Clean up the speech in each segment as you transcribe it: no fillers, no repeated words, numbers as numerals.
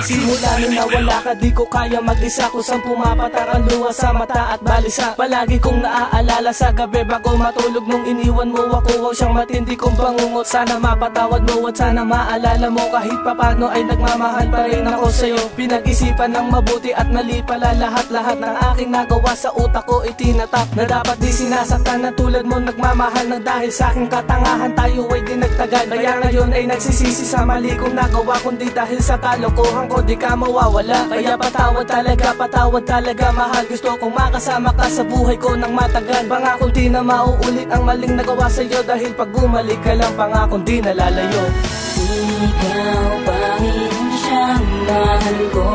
Simula nung nawala ka, di ko kaya mag-isa. Kusang pumapatak ang luha sa mata at balisa. Palagi kong naaalala sa gabi bago matulog nung iniwan mo ako. Huwag siyang matindi kong bangungot. Sana mapatawad mo at sana maalala mo kahit papano ay nagmamahal pa rin ako sa'yo. Pinag-isipan ng mabuti at mali pala lahat-lahat ng aking nagawa sa utak ko itinatap. Na dapat di sinasaktan na tulad mo nagmamahal na dahil sa aking katangahan tayo ay di nagtagal. Kaya ngayon ay nagsisisi sa mali kong nagawa, kundi dahil sa kalokohan ko di ka mawawala. Kaya patawad talaga mahal. Gusto kong makasama ka sa buhay ko ng matagal. Pangakong di na mauulit ang maling nagawa sa'yo, dahil pag bumalik ka lang pangakong di nalalayo. Ikaw pa rin siyang mahal ko,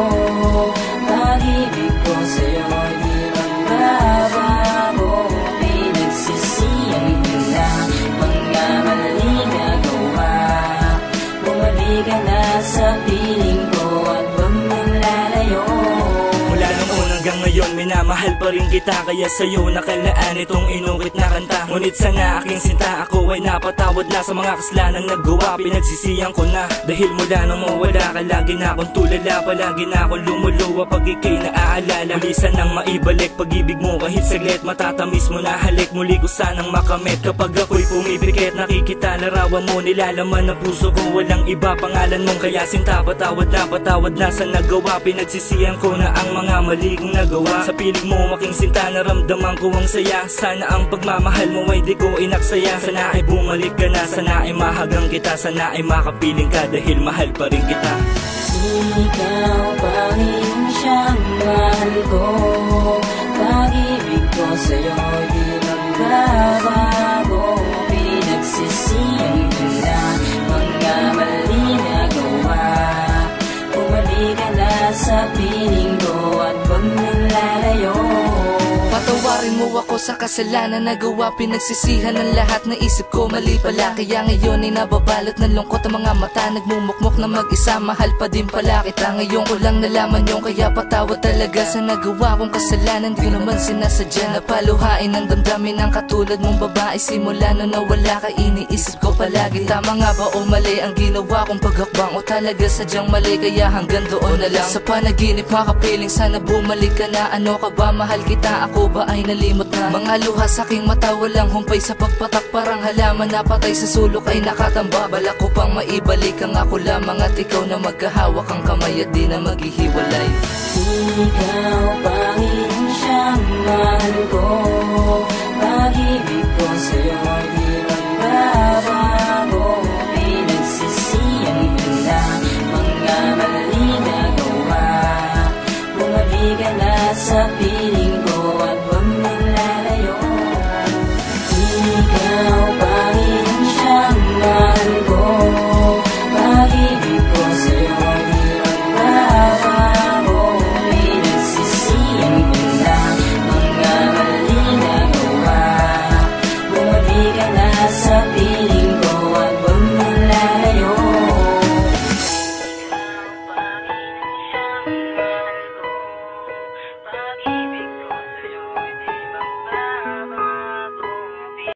pag-ibig ko sa'yo di magbabago. Pinagsisiyang ko na mga maling nagawa. Bumalik ka na sa piling ko at huwag mong lalayo. Mula nung una hanggang ngayon minamahal pa rin kita, kaya sa'yo nakalaan itong inukit na kanta. Ngunit sana aking sinta, ako ay napatawad na sa mga kasalanan nagawa. Pinagsisiyang ko na dahil mula nung mawala ka, lagi na akong tulala. Palagi na akong lumuluwa pag ika'y naaalala. Muli sanang maibalik pag-ibig mo kahit saglit. Matatamis mo na halik, muli ko sanang makamit. Kapag ako'y pumipikit, nakikita larawan mo, nilalaman ng puso ko. Walang iba pangalan mong kaya sinta, patawad na sa nagawa. Pinagsisiyang ko na ang mga mali kong nagawa. Sa piling mo aking sinta, naramdaman ko ang saya. Sana ang pagmamahal mo ay di ko inaksaya. Sana ay bumalik ka na, sana ay mahagang kita. Sana ay makapiling ka dahil mahal pa rin kita. Ikaw pa rin siyang mahal ko, pag-ibig ko sa'yo di magbabago. Pinagsisiyang ko na mga mali nagawa. Bumalik ka na sa piling ko at huwag mong lalayo. Patawarin mo ako sa kasalanan nagawa. Pinagsisihan ng lahat na isip ko mali pala. Kaya ngayon ay nababalot ng lungkot ang mga mata. Nagmumukmok na mag-isa, mahal pa din pala kita. Ngayon ko lang nalaman yung kaya patawad talaga sa nagawa kong kasalanan. Di ko naman sinasadya na paluhain ang damdamin ng katulad mong babae. Simula nung nawala ka, iniisip ko palagi, tama nga ba o mali ang ginawa kong paghakbang, o talaga sadyang mali kaya hanggang doon na lang. Sa panaginip makapiling sana bumalik ka na. Ano ka ba, mahal kita, ako ba ay nalimot na? Mga luha sa aking mata, walang humpay sa pagpatak. Parang halaman na patay sa sulok ay nakatamba. Balak ko pang maibalik ang ako lamang at ikaw na magkahawak ang kamay at di na maghihiwalay. Ikaw pa